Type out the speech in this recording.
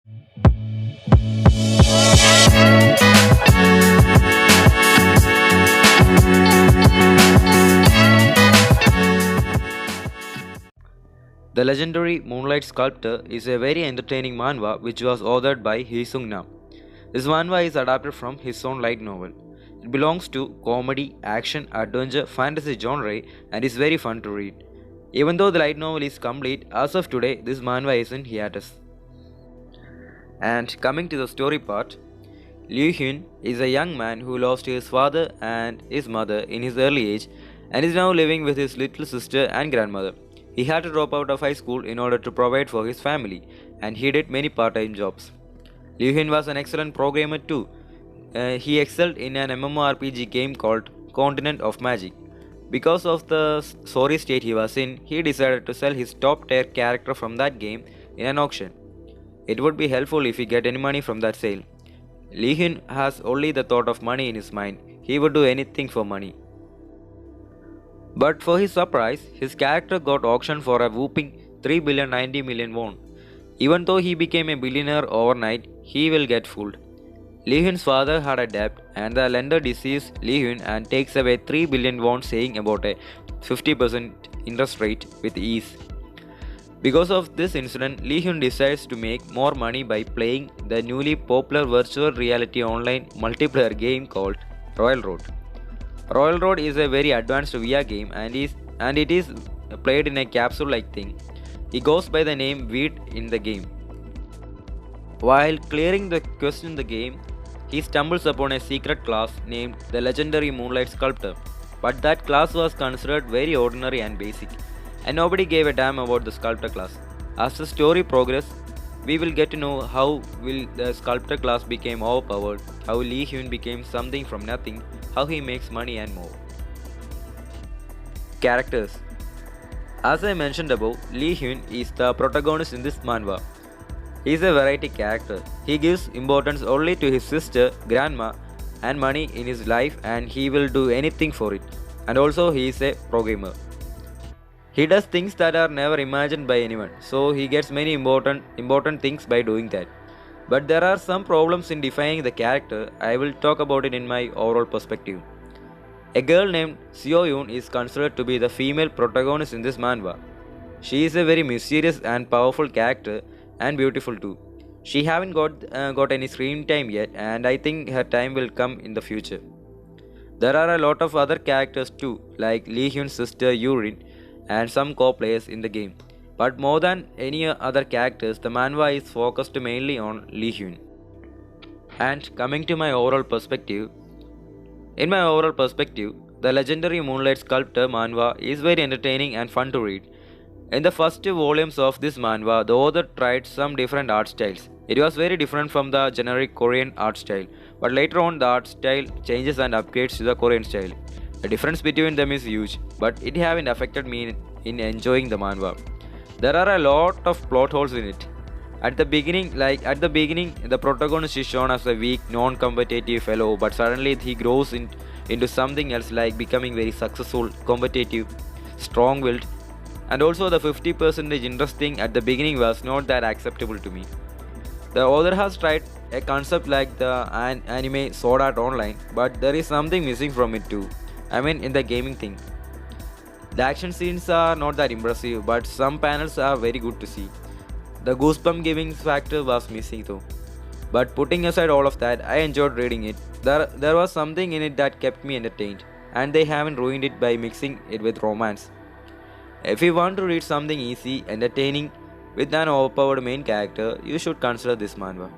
The Legendary Moonlight Sculptor is a very entertaining manhwa which was authored by HeeSung Nam. This manhwa is adapted from his own light novel. It belongs to comedy, action, adventure, fantasy genre and is very fun to read. Even though the light novel is complete, as of today, this manhwa is in hiatus. And coming to the story part, Liu Hyun is a young man who lost his father and his mother in his early age and is now living with his little sister and grandmother. He had to drop out of high school in order to provide for his family, and he did many part-time jobs. Liu Hyun was an excellent programmer too. He excelled in an MMORPG game called Continent of Magic. Because of the sorry state he was in, he decided to sell his top-tier character from that game in an auction. It would be helpful if he get any money from that sale. Liu Hyun has only the thought of money in his mind. He would do anything for money. But for his surprise, his character got auctioned for a whopping 3,090,000,000 won. Even though he became a billionaire overnight, he will get fooled. Lee Hyun's father had a debt, and the lender deceives Lee Hyun and takes away 3 billion won, saying about a 50% interest rate with ease. Because of this incident, Lee Hyun decides to make more money by playing the newly popular virtual reality online multiplayer game called Royal Road. Royal Road is a very advanced VR game and it is played in a capsule-like thing. He goes by the name Weed in the game. While clearing the quest in the game, he stumbles upon a secret class named the Legendary Moonlight Sculptor. But that class was considered very ordinary and basic, and nobody gave a damn about the sculptor class. As the story progresses, we will get to know how will the sculptor class became overpowered, how Lee Hyun became something from nothing, how he makes money and more. Characters. As I mentioned above, Lee Hyun is the protagonist in this manhwa. He is a variety character. He gives importance only to his sister, grandma, and money in his life, and he will do anything for it. And also he is a programmer. He does things that are never imagined by anyone, so he gets many important things by doing that. But there are some problems in defining the character. I will talk about it in my overall perspective. A girl named Seo Yoon is considered to be the female protagonist in this manhwa. She is a very mysterious and powerful character and beautiful too. She haven't got any screen time yet, and I think her time will come in the future. There are a lot of other characters too, like Lee Hyun's sister Yurin and some co-players in the game. But more than any other characters, the manhwa is focused mainly on Lee Hyun. And coming to my overall perspective, the Legendary Moonlight Sculptor manhwa is very entertaining and fun to read. In the first two volumes of this manhwa, the author tried some different art styles. It was very different from the generic Korean art style, but later on the art style changes and upgrades to the Korean style. The difference between them is huge, but it haven't affected me in enjoying the manhwa. There are a lot of plot holes in it. At the beginning, the protagonist is shown as a weak, non-competitive fellow, but suddenly he grows into something else, like becoming very successful, competitive, strong-willed, and also the 50% interest thing at the beginning was not that acceptable to me. The author has tried a concept like the anime Sword Art Online, but there is something missing from it too. I mean, in the gaming thing. The action scenes are not that impressive, but some panels are very good to see. The goosebump giving factor was missing though. But putting aside all of that, I enjoyed reading it. There was something in it that kept me entertained, and they haven't ruined it by mixing it with romance. If you want to read something easy, entertaining, with an overpowered main character, you should consider this manhwa.